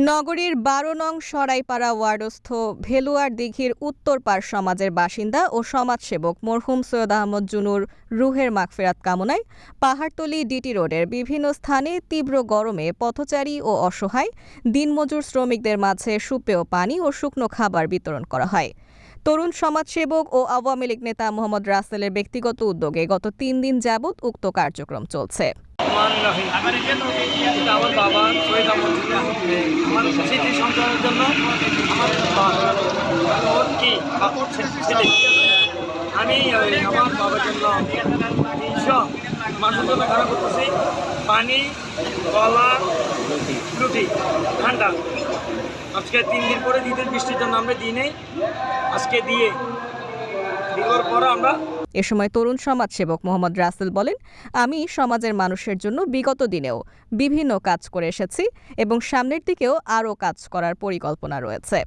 নগরীর ১২ নং সরাইপাড়া ওয়ার্ডস্থ ভেলুয়ার দিঘির উত্তরপাড় সমাজের বাসিন্দা ও সমাজসেবক মরহুম সৈয়দ আহমদ জুনুর রুহের মাগফিরাত কামনায় পাহাড়তলী ডিটি রোডের বিভিন্ন স্থানে তীব্র গরমে পথচারী ও অসহায় দিনমজুর শ্রমিকদের মাঝে সুপেয় পানি ও শুকনো খাবার বিতরণ করা হয়। তরুণ সমাজসেবক ও আওয়ামী লীগ নেতা মোহাম্মদ রাসেলের ব্যক্তিগত উদ্যোগে গত ৩ দিন যাবৎ উক্ত কার্যক্রম চলছে। আমার বাবা শহীদ আহমদ আমার স্মৃতি সঞ্চয়ের জন্য আমি আমার বাবার জন্য মানুষের জন্য খারাপ করতেছি পানি, কলা, রুটি, ঠান্ডা। আজকে ৩ দিন পরে দিতে বৃষ্টির জন্য আমরা দিই নেই, আজকে দেওয়ার পর আমরা। এ সময় তরুণ সমাজসেবক মোহাম্মদ রাসেল বলেন, আমি সমাজের মানুষের জন্য বিগত দিনেও বিভিন্ন কাজ করে এসেছি এবং সামনের দিকেও আরও কাজ করার পরিকল্পনা রয়েছে।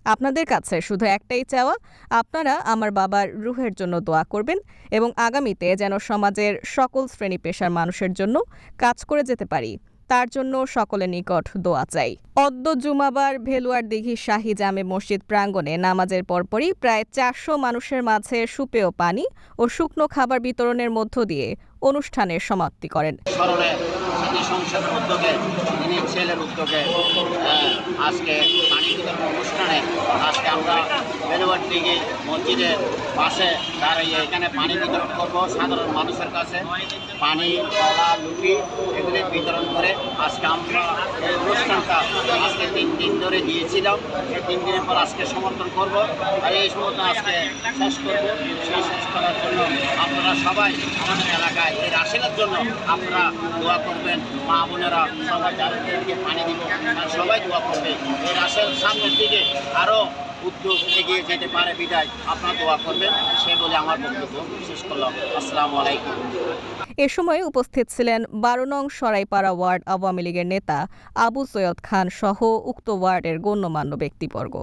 আপনাদের কাছে শুধু একটাই চাওয়া, আপনারা আমার বাবার রুহের জন্য দোয়া করবেন এবং আগামীতে যেন সমাজের সকল শ্রেণী পেশার মানুষের জন্য কাজ করে যেতে পারি, তার জন্য সকলের নিকট দোয়া চাই। অদ্য জুমাবার ভেলুয়ার দিঘি শাহী জামে মসজিদ প্রাঙ্গণে নামাজের পরপরই প্রায় ৪০০ মানুষের মাঝে সুপেয় পানি ও শুকনো খাবার বিতরণের মধ্য দিয়ে অনুষ্ঠানের সমাপ্তি করেন। ছেলের উদ্যোগে আজকে পানি বিতরণ অনুষ্ঠানে আজকে আমরা ভেলুয়ার দিঘি মসজিদের পাশে দাঁড়িয়ে এখানে পানি বিতরণ করব। সাধারণ মানুষের কাছে পানি, কলা, লুটি এগুলি বিতরণ করে আজকে আমরা এই অনুষ্ঠানটা আজকে ৩ দিন ধরে দিয়েছিলাম। এই ৩ দিনের পর আজকে সমর্থন করব। আর এই সমর্থন আজকে শেষ করব। সেই শেষ করার জন্য আপনারা সবাই আমাদের এলাকায় এই রাসেলের জন্য আপনারা দোয়া করবেন। মা বোনেরা সবাই যাদেরকে পানি দিব সবাই দোয়া করবে। এই রাসেল সামনের দিকে আরও উদ্যোগ এগিয়ে যেতে পারে বিদায় আপনারা দোয়া করবেন, সে বলে আমার বক্তব্য শেষ করলাম। আসসালামু আলাইকুম। এ সময় উপস্থিত ছিলেন ১২ নং সরাইপাড়া ওয়ার্ড আওয়ামী লীগের নেতা আবু সৈয়দ খান সহ উক্ত ওয়ার্ডের গণ্যমান্য ব্যক্তিবর্গ।